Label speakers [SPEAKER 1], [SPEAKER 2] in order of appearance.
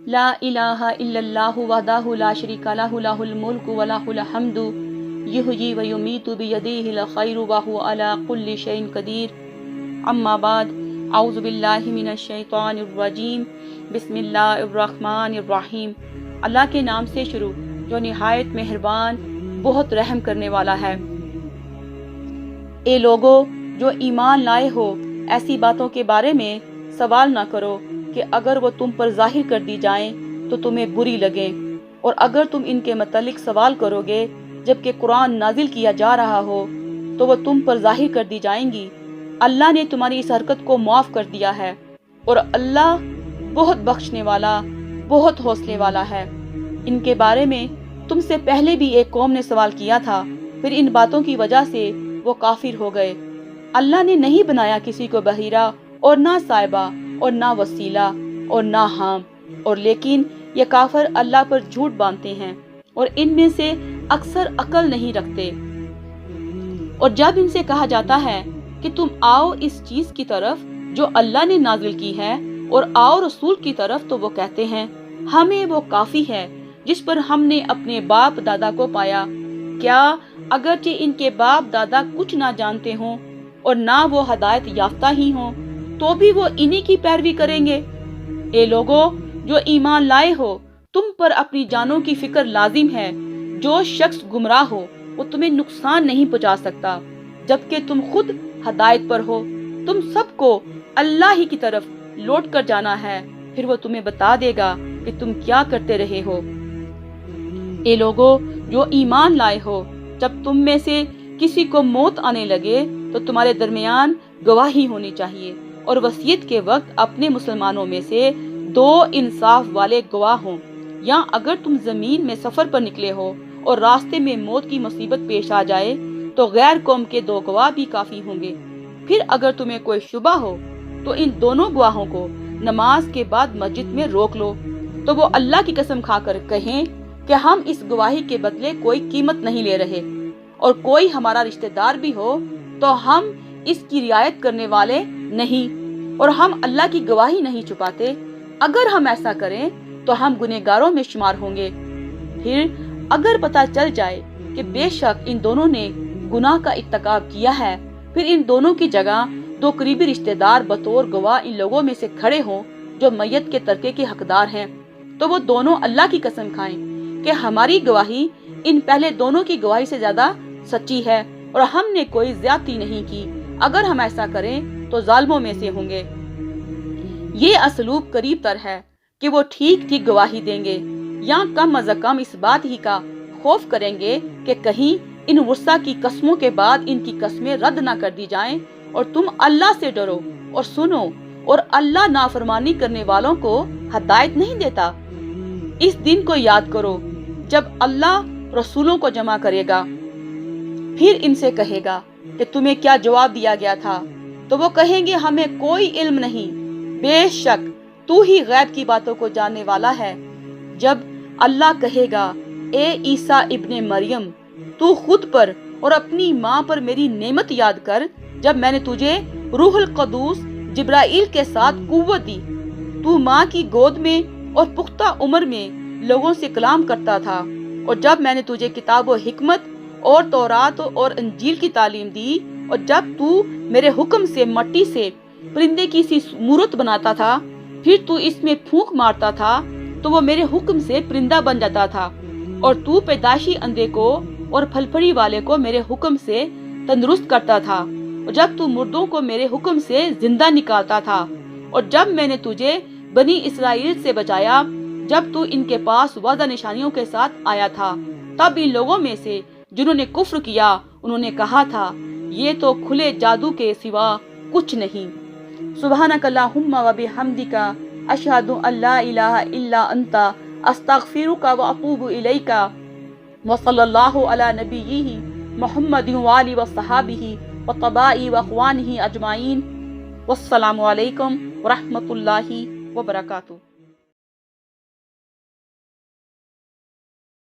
[SPEAKER 1] لا الہ الا اللہ وحدہ لا شریک لہ لہ الملک و لہ الحمد یحیی و یمیت بیدیہ الخیر وہو علی کل شیء قدیر۔ اما بعد، اعوذ باللہ من الشیطان الرجیم، بسم اللہ الرحمن الرحیم۔ اللہ کے نام سے شروع جو نہایت مہربان بہت رحم کرنے والا ہے۔ اے لوگو جو ایمان لائے ہو، ایسی باتوں کے بارے میں سوال نہ کرو کہ اگر وہ تم پر ظاہر کر دی جائیں تو تمہیں بری لگیں، اور اگر تم ان کے متعلق سوال کرو گے جبکہ قرآن نازل کیا جا رہا ہو تو وہ تم پر ظاہر کر دی جائیں گی۔ اللہ نے تمہاری اس حرکت کو معاف کر دیا ہے، اور اللہ بہت بخشنے والا بہت حوصلے والا ہے۔ ان کے بارے میں تم سے پہلے بھی ایک قوم نے سوال کیا تھا، پھر ان باتوں کی وجہ سے وہ کافر ہو گئے۔ اللہ نے نہیں بنایا کسی کو بحیرہ اور نہ صاحبہ اور نہ وسیلہ اور نہ حام، اور لیکن یہ کافر اللہ پر جھوٹ باندھتے ہیں اور ان میں سے اکثر عقل نہیں رکھتے۔ اور جب ان سے کہا جاتا ہے کہ تم آؤ اس چیز کی طرف جو اللہ نے نازل کی ہے اور آؤ رسول کی طرف، تو وہ کہتے ہیں ہمیں وہ کافی ہے جس پر ہم نے اپنے باپ دادا کو پایا۔ کیا اگرچہ ان کے باپ دادا کچھ نہ جانتے ہوں اور نہ وہ ہدایت یافتہ ہی ہوں تو بھی وہ انہی کی پیروی کریں گے؟ اے لوگو جو ایمان لائے ہو، تم پر اپنی جانوں کی فکر لازم ہے۔ جو شخص گمراہ ہو وہ تمہیں نقصان نہیں پہنچا سکتا جبکہ تم خود ہدایت پر ہو۔ تم سب کو اللہ ہی کی طرف لوٹ کر جانا ہے، پھر وہ تمہیں بتا دے گا کہ تم کیا کرتے رہے ہو۔ اے لوگو جو ایمان لائے ہو، جب تم میں سے کسی کو موت آنے لگے تو تمہارے درمیان گواہی ہونی چاہیے، اور وصیت کے وقت اپنے مسلمانوں میں سے 2 انصاف والے گواہ ہوں۔ یا اگر تم زمین میں سفر پر نکلے ہو اور راستے میں موت کی مصیبت پیش آ جائے تو غیر قوم کے 2 گواہ بھی کافی ہوں گے۔ پھر اگر تمہیں کوئی شبہ ہو تو ان دونوں گواہوں کو نماز کے بعد مسجد میں روک لو، تو وہ اللہ کی قسم کھا کر کہیں کہ ہم اس گواہی کے بدلے کوئی قیمت نہیں لے رہے، اور کوئی ہمارا رشتہ دار بھی ہو تو ہم اس کی رعایت کرنے والے نہیں، اور ہم اللہ کی گواہی نہیں چھپاتے۔ اگر ہم ایسا کریں تو ہم گنہگاروں میں شمار ہوں گے۔ پھر اگر پتہ چل جائے کہ بے شک ان دونوں نے گناہ کا ارتکاب کیا ہے، پھر ان دونوں کی جگہ 2 قریبی رشتہ دار بطور گواہ ان لوگوں میں سے کھڑے ہوں جو میت کے ترکے کے حقدار ہیں، تو وہ دونوں اللہ کی قسم کھائیں کہ ہماری گواہی ان پہلے دونوں کی گواہی سے زیادہ سچی ہے اور ہم نے کوئی زیادتی نہیں کی۔ اگر ہم ایسا کریں تو ظالموں میں سے ہوں گے۔ یہ اسلوب قریب تر ہے کہ وہ ٹھیک ٹھیک گواہی دیں گے، یا کم از کم اس بات ہی کا خوف کریں گے کہ کہیں ان ورثہ کی قسموں کے بعد ان کی قسمیں رد نہ کر دی جائیں۔ اور تم اللہ سے ڈرو اور سنو، اور اللہ نافرمانی کرنے والوں کو ہدایت نہیں دیتا۔ اس دن کو یاد کرو جب اللہ رسولوں کو جمع کرے گا، پھر ان سے کہے گا کہ تمہیں کیا جواب دیا گیا تھا، تو وہ کہیں گے ہمیں کوئی علم نہیں، بے شک تو ہی غیب کی باتوں کو جاننے والا ہے۔ جب اللہ کہے گا اے عیسیٰ ابن مریم، تو خود پر اور اپنی ماں پر میری نعمت یاد کر جب میں نے تجھے روح القدس جبرائیل کے ساتھ قوت دی، تو ماں کی گود میں اور پختہ عمر میں لوگوں سے کلام کرتا تھا، اور جب میں نے تجھے کتاب و حکمت اور تورات اور انجیل کی تعلیم دی، اور جب تو میرے حکم سے مٹی سے پرندے کی سی صورت بناتا تھا، پھر تو اس میں پھونک مارتا تھا تو وہ میرے حکم سے پرندہ بن جاتا تھا، اور تو پیدائشی اندھے کو اور پھل پھڑی والے کو میرے حکم سے تندرست کرتا تھا، اور جب تو مردوں کو میرے حکم سے زندہ نکالتا تھا، اور جب میں نے تجھے بنی اسرائیل سے بچایا جب تو ان کے پاس واضح نشانیوں کے ساتھ آیا تھا، تب ان لوگوں میں سے جنہوں نے کفر کیا انہوں نے کہا تھا یہ تو کھلے جادو کے سوا کچھ نہیں۔ سبحانک اللہم و بحمدک، اشہد ان لا الہ الا انت، استغفرک و اتوب الیک، وصلی اللہ علی نبیہ محمد وآلہ وصحابہ وطباء واخوانہ اجمعین، والسلام علیکم ورحمۃ اللہ وبرکاتہ۔